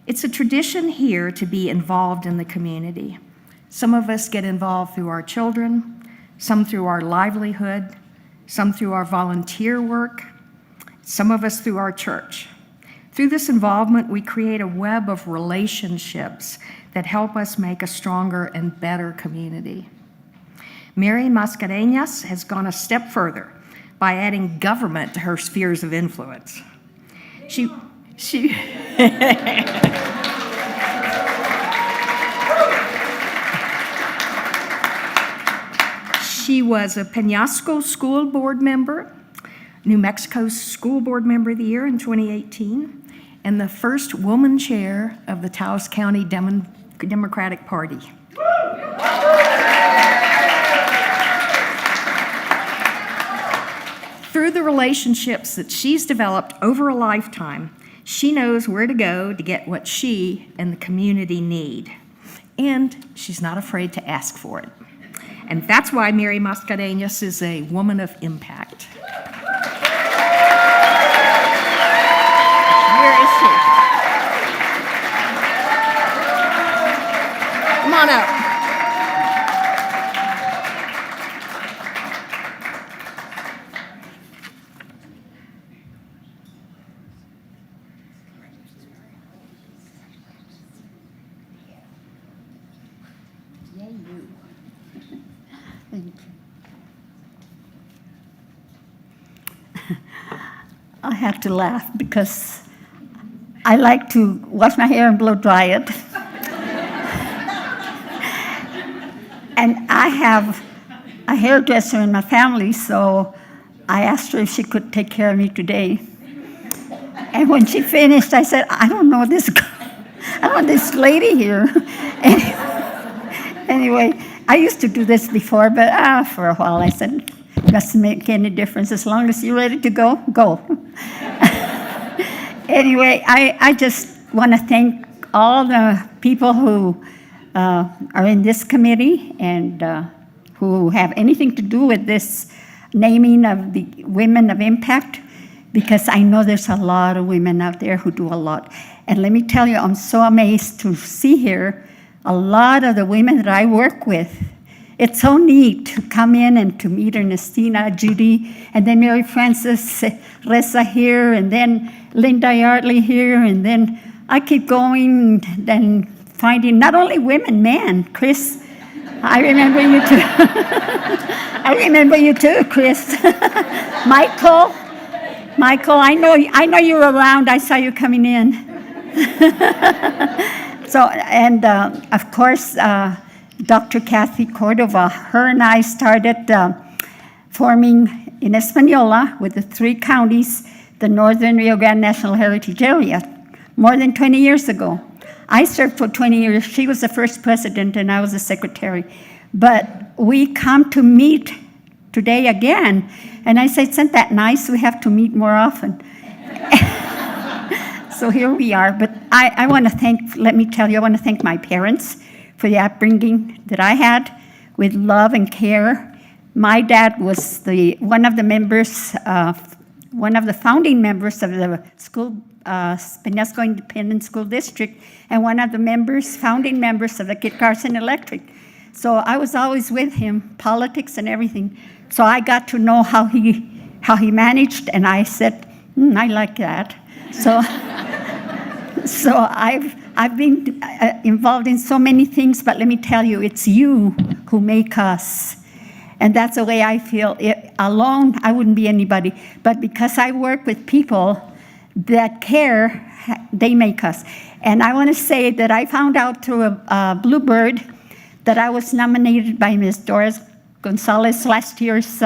It's a tradition here to be involved in the community. Some of us get involved through our children, some through our livelihood, some through our volunteer work, some of us through our church. Through this involvement, we create a web of relationships that help us make a stronger and better community. Mary Mascareñas has gone a step further by adding government to her spheres of influence. She was a Peñasco School Board member, New Mexico's School Board Member of the Year in 2018, and the first woman chair of the Taos County Democratic Party. Through the relationships that she's developed over a lifetime, she knows where to go to get what she and the community need. And she's not afraid to ask for it. And that's why Mary Mascareñas is a woman of impact. Where is she? Come on up. I have to laugh because I like to wash my hair and blow dry it. And I have a hairdresser in my family, so I asked her if she could take care of me today. And when she finished, I said, I don't know this girl. I don't know this lady here. Anyway, I used to do this before, but for a while I said, doesn't make any difference. As long as you're ready to go, go. Anyway, I just want to thank all the people who are in this committee and who have anything to do with this naming of the Women of Impact, because I know there's a lot of women out there who do a lot. And let me tell you, I'm so amazed to see here a lot of the women that I work with. It's so neat to come in and to meet Ernestina, Judy, and then Mary Frances, Reza here, and then Linda Yardley here, and then I keep going and finding not only women, men. Chris, I remember you too. I remember you too, Chris. Michael, I know you're around. I saw you coming in. So, and of course, Dr. Kathy Cordova, her and I started forming in Española with the 3 counties, the Northern Rio Grande National Heritage Area, more than 20 years ago. I served for 20 years. She was the first president and I was the secretary. But we come to meet today again. And I said, isn't that nice? We have to meet more often. So here we are. But I want to thank, let me tell you, I want to thank my parents for the upbringing that I had with love and care. My dad was one of the founding members of the school, Peñasco Independent School District, and one of the founding members of the Kit Carson Electric. So I was always with him, politics and everything. So I got to know how he managed, and I said, I like that. So I've been involved in so many things, but let me tell you, it's you who make us. And that's the way I feel. Alone, I wouldn't be anybody. But because I work with people that care, they make us. And I want to say that I found out through a Bluebird that I was nominated by Ms. Doris Gonzalez last year's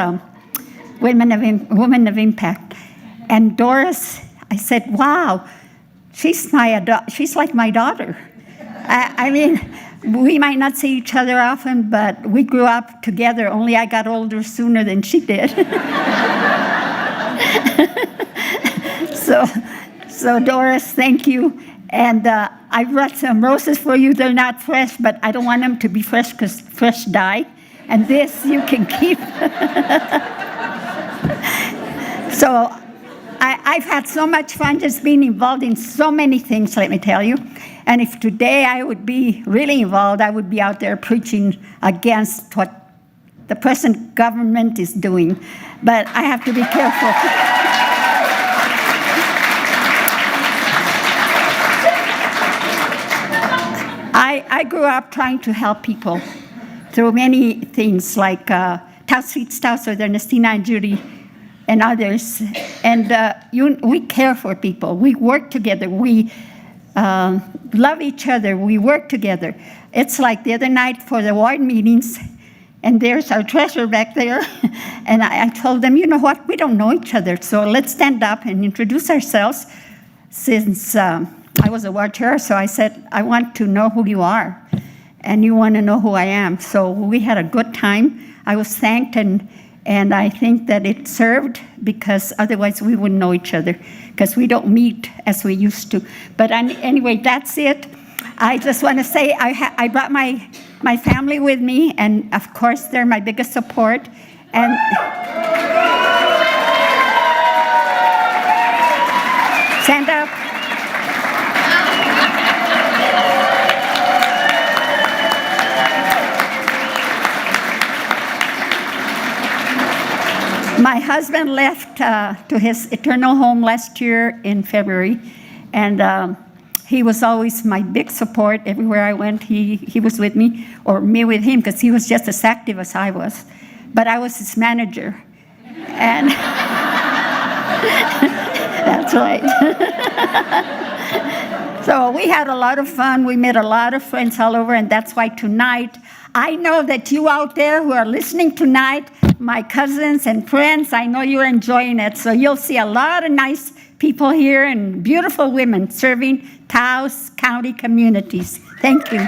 Women of Impact. And Doris, I said, wow, she's like my daughter. I mean, we might not see each other often, but we grew up together, only I got older sooner than she did. So Doris, thank you. And I brought some roses for you. They're not fresh, but I don't want them to be fresh because fresh die. And this you can keep. So I've had so much fun just being involved in so many things, let me tell you. And if today I would be really involved, I would be out there preaching against what the present government is doing. But I have to be careful. I grew up trying to help people through many things like Taos Street Stouts with Ernestina and Judy and others. And we care for people. We work together. We love each other. We work together. It's like the other night for the ward meetings, and there's our treasurer back there. And I told them, you know what, we don't know each other, so let's stand up and introduce ourselves. Since I was a ward chair, so I said, I want to know who you are, and you want to know who I am. So we had a good time. I was thanked, and I think that it served, because otherwise we wouldn't know each other, because we don't meet as we used to. But anyway, that's it. I just want to say I brought my family with me, and of course they're my biggest support. And stand up. My husband left to his eternal home last year in February, and he was always my big support. Everywhere I went, he was with me, or me with him, because he was just as active as I was. But I was his manager, and that's right. So we had a lot of fun. We met a lot of friends all over, and that's why tonight, I know that you out there who are listening tonight, my cousins and friends, I know you're enjoying it. So you'll see a lot of nice people here and beautiful women serving Taos County communities. Thank you.